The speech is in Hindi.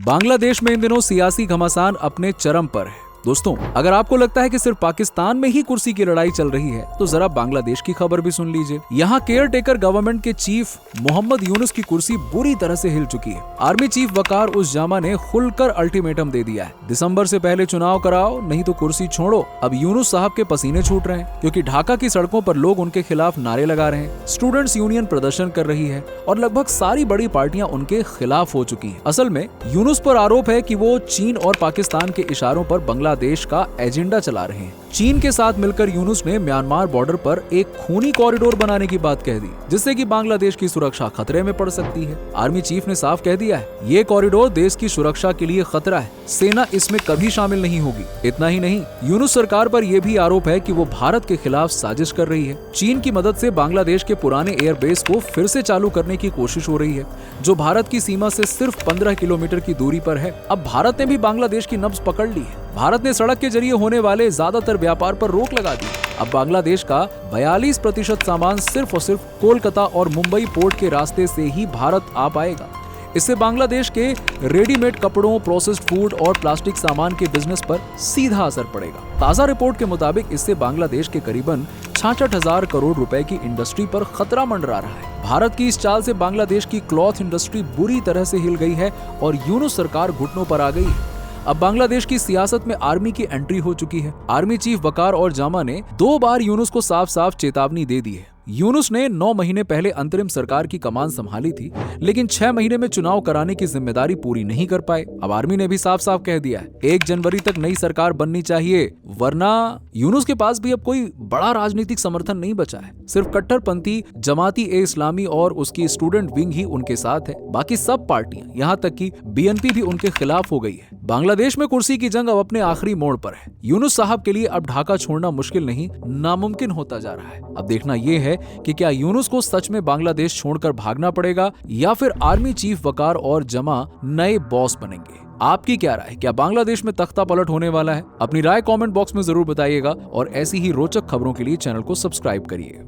बांग्लादेश में इन दिनों सियासी घमासान अपने चरम पर है। दोस्तों, अगर आपको लगता है कि सिर्फ पाकिस्तान में ही कुर्सी की लड़ाई चल रही है तो जरा बांग्लादेश की खबर भी सुन लीजिए। यहाँ केयर टेकर गवर्नमेंट के चीफ मोहम्मद यूनुस की कुर्सी बुरी तरह से हिल चुकी है। आर्मी चीफ वकार उस जामा ने खुलकर अल्टीमेटम दे दिया है, दिसंबर से पहले चुनाव कराओ नहीं तो कुर्सी छोड़ो। अब यूनुस साहब के पसीने छूट रहे हैं क्योंकि ढाका की सड़कों पर लोग उनके खिलाफ नारे लगा रहे हैं। स्टूडेंट्स यूनियन प्रदर्शन कर रही है और लगभग सारी बड़ी पार्टियां उनके खिलाफ हो चुकी हैं। असल में यूनुस पर आरोप है कि वो चीन और पाकिस्तान के इशारों पर बांग्लादेश का एजेंडा चला रहे हैं। चीन के साथ मिलकर यूनुस ने म्यांमार बॉर्डर पर एक खूनी कॉरिडोर बनाने की बात कह दी, जिससे कि बांग्लादेश की सुरक्षा खतरे में पड़ सकती है। आर्मी चीफ ने साफ कह दिया है, ये कॉरिडोर देश की सुरक्षा के लिए खतरा है, सेना इसमें कभी शामिल नहीं होगी। इतना ही नहीं, यूनुस सरकार पर यह भी आरोप है कि वो भारत के खिलाफ साजिश कर रही है। चीन की मदद से बांग्लादेश के पुराने एयरबेस को फिर से चालू करने की कोशिश हो रही है, जो भारत की सीमा से सिर्फ 15 किलोमीटर की दूरी पर है। अब भारत ने भी बांग्लादेश की नब्ज पकड़ ली है। भारत ने सड़क के जरिए होने वाले ज्यादातर व्यापार पर रोक लगा दी। अब बांग्लादेश का 42% सामान सिर्फ और सिर्फ कोलकाता और मुंबई पोर्ट के रास्ते से ही भारत आ पाएगा। इससे बांग्लादेश के रेडीमेड कपड़ों, प्रोसेस्ड फूड और प्लास्टिक सामान के बिजनेस पर सीधा असर पड़ेगा। ताजा रिपोर्ट के मुताबिक इससे बांग्लादेश के करीबन 66,000 करोड़ रुपए की इंडस्ट्री पर खतरा मंडरा रहा है। भारत की इस चाल से बांग्लादेश की क्लॉथ इंडस्ट्री बुरी तरह से हिल गई है और यूनुस सरकार घुटनों पर आ गई है। अब बांग्लादेश की सियासत में आर्मी की एंट्री हो चुकी है। आर्मी चीफ वकार और जामा ने 2 बार यूनुस को साफ साफ चेतावनी दे दी है। यूनुस ने 9 महीने पहले अंतरिम सरकार की कमान संभाली थी, लेकिन 6 महीने में चुनाव कराने की जिम्मेदारी पूरी नहीं कर पाए। अब आर्मी ने भी साफ साफ कह दिया है, 1 जनवरी तक नई सरकार बननी चाहिए, वरना यूनुस के पास भी अब कोई बड़ा राजनीतिक समर्थन नहीं बचा है। सिर्फ कट्टरपंथी जमाती ए इस्लामी और उसकी स्टूडेंट विंग ही उनके साथ है। बाकी सब पार्टियां, यहाँ तक कि बीएनपी भी उनके खिलाफ हो गई है। बांग्लादेश में कुर्सी की जंग अब अपने आखिरी मोड़ पर है। यूनुस साहब के लिए अब ढाका छोड़ना मुश्किल नहीं, नामुमकिन होता जा रहा है। अब देखना यह है कि क्या यूनुस को सच में बांग्लादेश छोड़कर भागना पड़ेगा या फिर आर्मी चीफ वकार और जमा नए बॉस बनेंगे। आपकी क्या राय? क्या बांग्लादेश में तख्ता पलट होने वाला है? अपनी राय कमेंट बॉक्स में जरूर बताइएगा और ऐसी ही रोचक खबरों के लिए चैनल को सब्सक्राइब करिए।